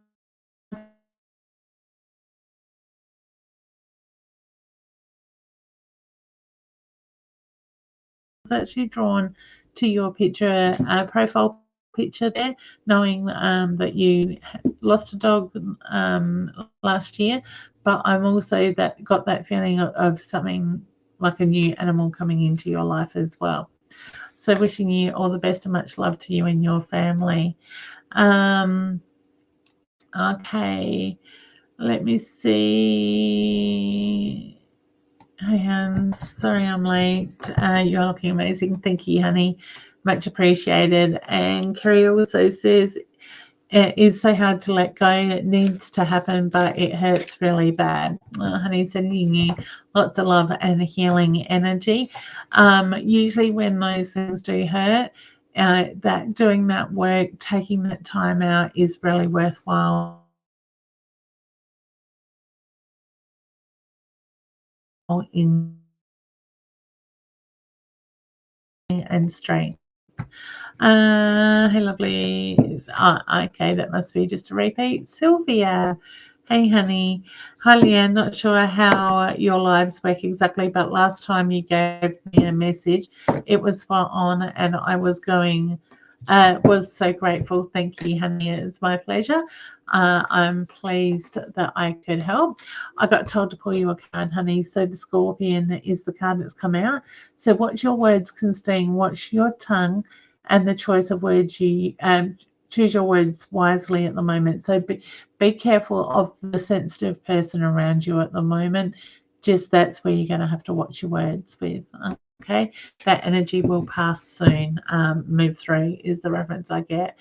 actually drawn to your picture, profile picture there, knowing that you lost a dog last year, but I'm also got that feeling of something like a new animal coming into your life as well. So wishing you all the best and much love to you and your family. Okay, let me see. Hi, Hans. Sorry I'm late. You're looking amazing. Thank you, honey. Much appreciated. And Kerry also says it is so hard to let go. It needs to happen, but it hurts really bad. Honey, sending you lots of love and healing energy. Usually, when those things do hurt, that doing that work, taking that time out is really worthwhile in and strength. Hey, lovely. Okay, that must be just a repeat. Sylvia, hey, honey. Hi, Leanne. Not sure how your lives work exactly, but last time you gave me a message, it was spot on, and I was so grateful. Thank you, honey. It's my pleasure. I'm pleased that I could help. I got told to pull you a card, honey. So the Scorpion is the card that's come out. So watch your words, Christine. Watch your tongue and the choice of words you choose your words wisely at the moment. So be careful of the sensitive person around you at the moment. Just that's where you're going to have to watch your words with. Okay, that energy will pass soon. Move through is the reference I get.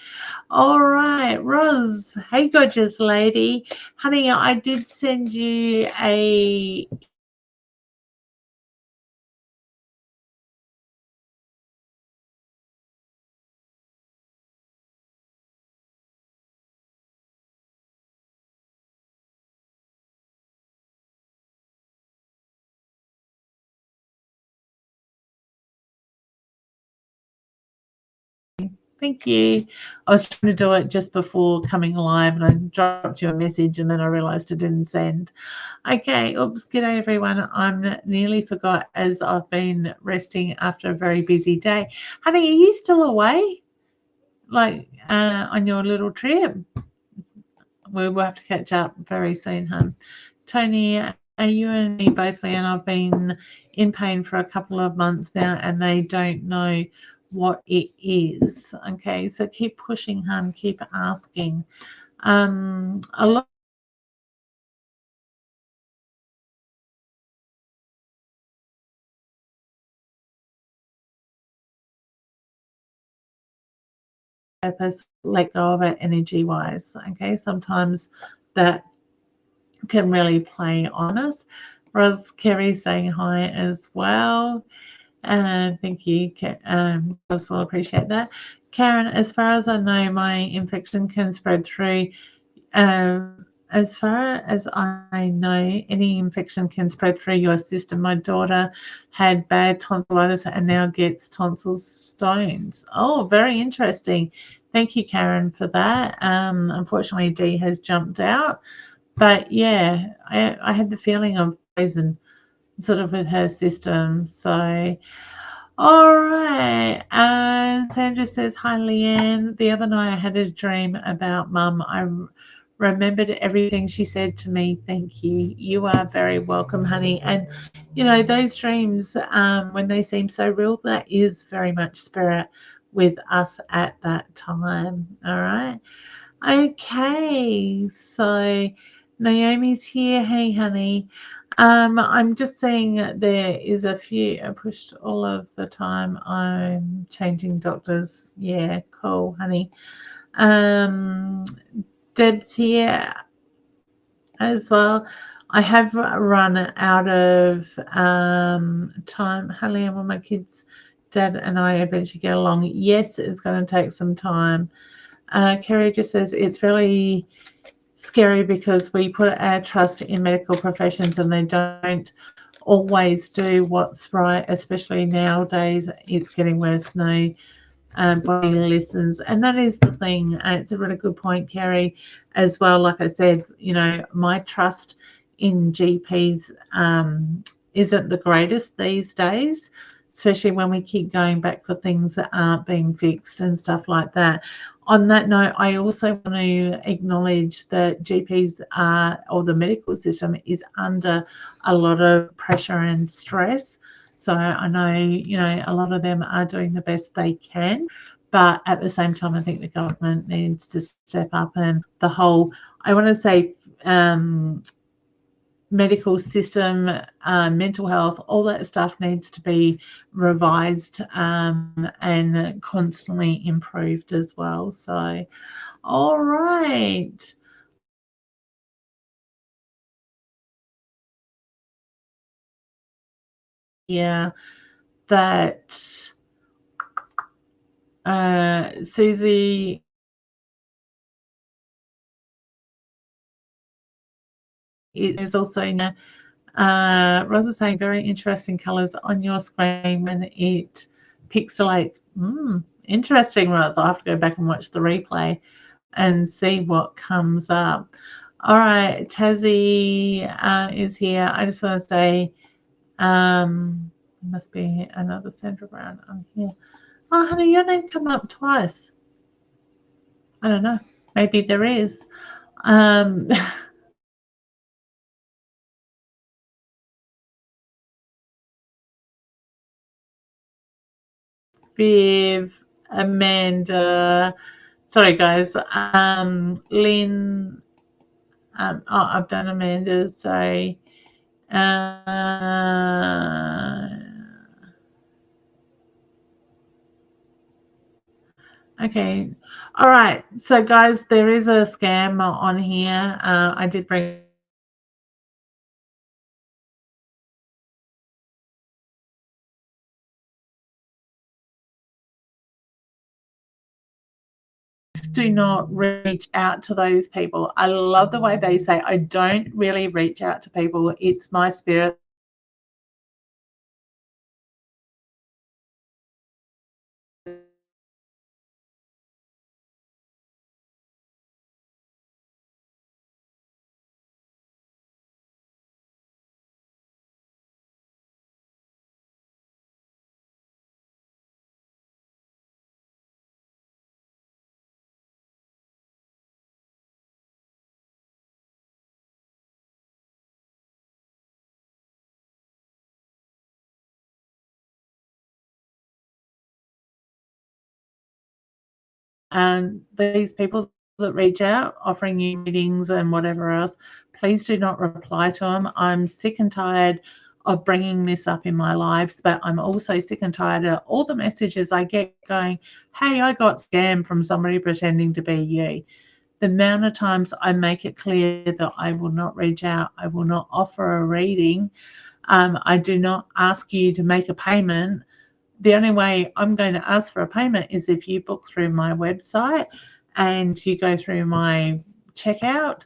All right, Roz. Hey, gorgeous lady, honey. I did send you a thank you. I was trying to do it just before coming live and I dropped you a message and then I realized I didn't send. Okay, oops, g'day everyone. I'm nearly forgot as I've been resting after a very busy day. Honey, are you still away? Like on your little trip? We will have to catch up very soon, hun. Tony, you and me both, Leanne, I've been in pain for a couple of months now and they don't know what it is. Okay, so keep pushing, hun, keep asking. A lot of purpose, let go of it energy wise. Okay, sometimes that can really play on us. Roz Kerry saying hi as well. Thank you, Roz, will appreciate that. Karen, as far as I know, my infection can spread through As far as I know, any infection can spread through your system. My daughter had bad tonsillitis and now gets tonsil stones. Oh, very interesting. Thank you, Karen, for that. Unfortunately, Dee has jumped out. But yeah, I had the feeling of poison sort of with her system. So, all right. Sandra says, hi, Leanne. The other night I had a dream about Mum. I remembered everything she said to me. Thank you. You are very welcome, honey. And, those dreams, when they seem so real, that is very much spirit with us at that time. All right. Okay, so Naomi's here. Hey, honey. I'm just saying there is a few. I pushed all of the time. I'm changing doctors. Yeah, cool, honey. Um, Deb's here as well. I have run out of time. Haley, and when my kids, Dad and I eventually get along, yes, it's going to take some time. Kerry just says it's really scary because we put our trust in medical professions and they don't always do what's right, especially nowadays. It's getting worse. No body listens. And that is the thing. It's a really good point, Kerry, as well. Like I said, my trust in GPs isn't the greatest these days, especially when we keep going back for things that aren't being fixed and stuff like that. On that note, I also want to acknowledge that GPs are, or the medical system is under a lot of pressure and stress. So I know, a lot of them are doing the best they can. But at the same time, I think the government needs to step up and the whole, I want to say, medical system, mental health, all that stuff needs to be revised and constantly improved as well. So, all right. Yeah, that Susie is also Rosa saying very interesting colors on your screen when it pixelates. Interesting, Rosa. I'll have to go back and watch the replay and see what comes up. All right, Tassie is here. I just want to say, must be another Sandra Brown on here. Oh, honey, your name come up twice. I don't know. Maybe there is. Viv, Amanda. Sorry, guys. Lynn. I've done Amanda. Sorry. Okay. All right. So, guys, there is a scam on here. I did bring. Do not reach out to those people. I love the way they say, I don't really reach out to people. It's my spirit. And these people that reach out offering you readings and whatever else, please do not reply to them. I'm sick and tired of bringing this up in my lives, but I'm also sick and tired of all the messages I get going, hey, I got scammed from somebody pretending to be you. The amount of times I make it clear that I will not reach out, I will not offer a reading, I do not ask you to make a payment. The only way I'm going to ask for a payment is if you book through my website and you go through my checkout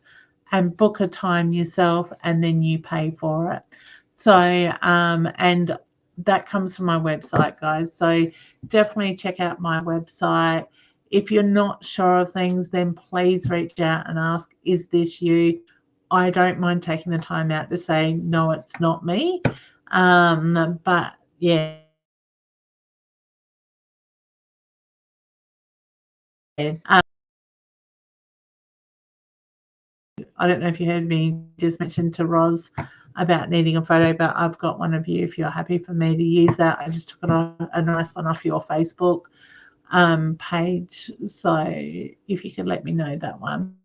and book a time yourself, and then you pay for it. So, and that comes from my website, guys. So definitely check out my website. If you're not sure of things, then please reach out and ask, is this you? I don't mind taking the time out to say, no, it's not me. But yeah. I don't know if you heard me just mention to Roz about needing a photo, but I've got one of you if you're happy for me to use that. I just took a nice one off your Facebook page. So if you could let me know that one.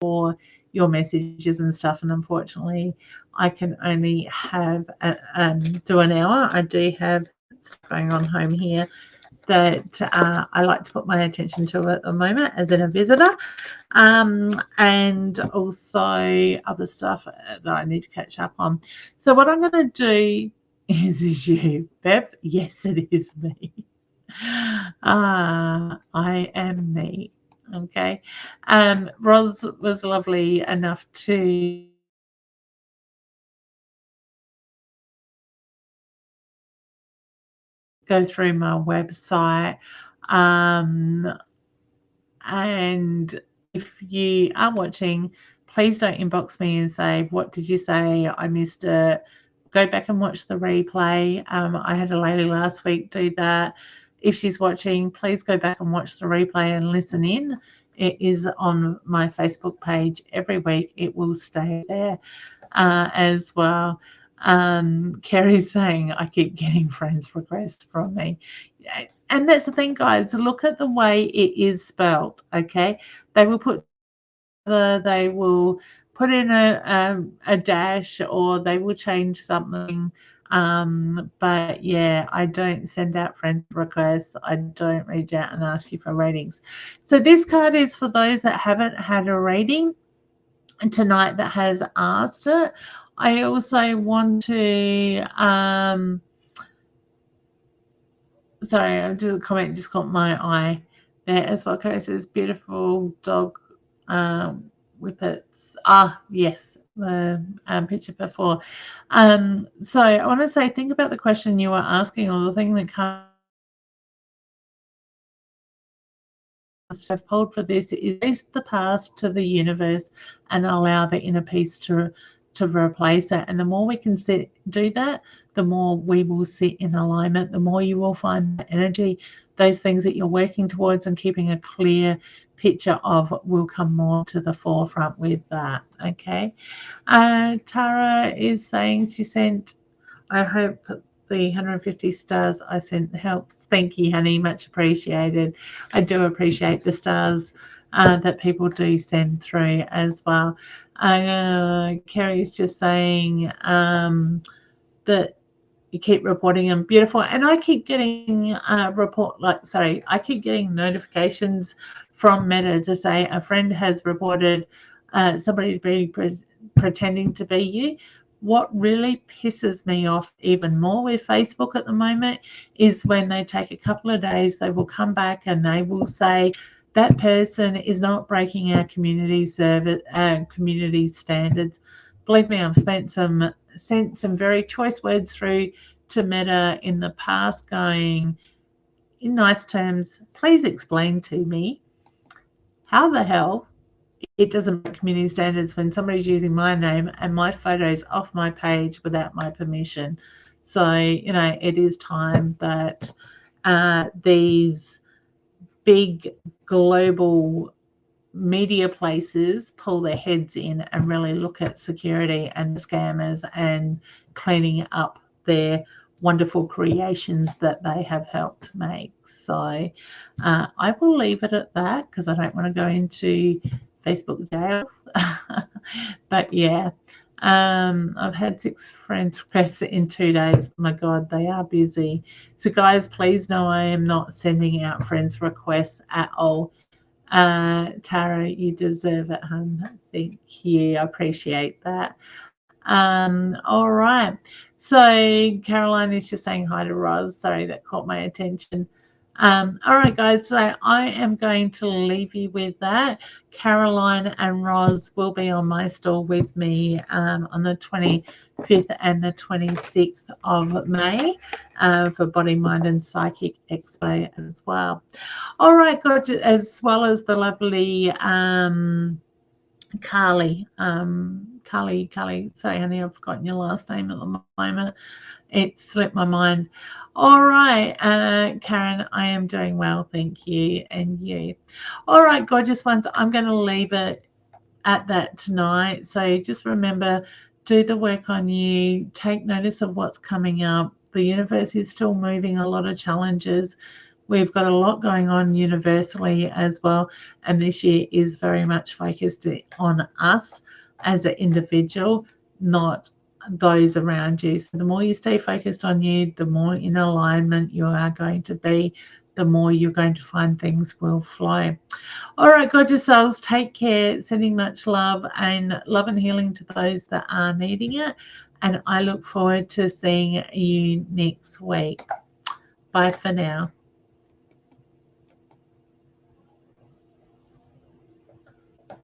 For your messages and stuff, and unfortunately I can only have do an hour. I do have stuff going on home here that I like to put my attention to at the moment as in a visitor, and also other stuff that I need to catch up on. So what I'm going to do is you, Bev. Yes, it is me. I am me. Okay. Roz was lovely enough to go through my website. And if you are watching, please don't inbox me and say, what did you say? I missed it. Go back and watch the replay. I had a lady last week do that. If she's watching, please go back and watch the replay and listen in. It is on my Facebook page every week. It will stay there as well. Kerry's saying, I keep getting friends requests from me. And that's the thing, guys. Look at the way it is spelled, okay? They will put in a dash, or they will change something. But yeah, I don't send out friend requests. I don't reach out and ask you for ratings. So this card is for those that haven't had a rating tonight that has asked it. I also want to sorry, I just a comment just caught my eye there as well. Carrie says beautiful dog whippets. Yes, the picture before. So I want to say, think about the question you were asking, or the thing that comes have pulled for this is release the past to the universe and allow the inner peace to replace it. And the more we can do that, the more we will sit in alignment, the more you will find the energy, those things that you're working towards and keeping a clear picture of will come more to the forefront with that. Okay. Tara is saying she sent, I hope the 150 stars I sent helps. Thank you, honey. Much appreciated. I do appreciate the stars that people do send through as well. Kerry's just saying that you keep reporting them. Beautiful. And I keep getting I keep getting notifications from Meta to say a friend has reported somebody to be pretending to be you. What really pisses me off even more with Facebook at the moment is when they take a couple of days, they will come back and they will say that person is not breaking our community community standards. Believe me, I've sent some very choice words through to Meta in the past, going in nice terms, please explain to me how the hell it doesn't break community standards when somebody's using my name and my photos off my page without my permission. So, it is time that these big global media places pull their heads in and really look at security and scammers and cleaning up their wonderful creations that they have helped make. So I will leave it at that because I don't want to go into Facebook jail. But yeah, I've had 6 friends requests in 2 days. My God, they are busy. So guys, please know I am not sending out friends requests at all. Tara, you deserve it, hun. Thank you. I appreciate that. All right. So Caroline is just saying hi to Roz. Sorry, that caught my attention. All right, guys. So I am going to leave you with that. Caroline and Roz will be on my stall with me on the 25th and the 26th of May for Body, Mind and Psychic Expo as well. All right, gotcha. As well as the lovely Carly. Carly. Sorry, honey, I've forgotten your last name at the moment. It slipped my mind. All right, Karen, I am doing well, thank you, and you. All right, gorgeous ones. I'm going to leave it at that tonight. So just remember, do the work on you. Take notice of what's coming up. The universe is still moving, a lot of challenges. We've got a lot going on universally as well. And this year is very much focused on us as an individual, not those around you. So the more you stay focused on you, the more in alignment you are going to be, the more you're going to find things will flow. All right, gorgeous souls, take care. Sending much love and healing to those that are needing it. And I look forward to seeing you next week. Bye for now.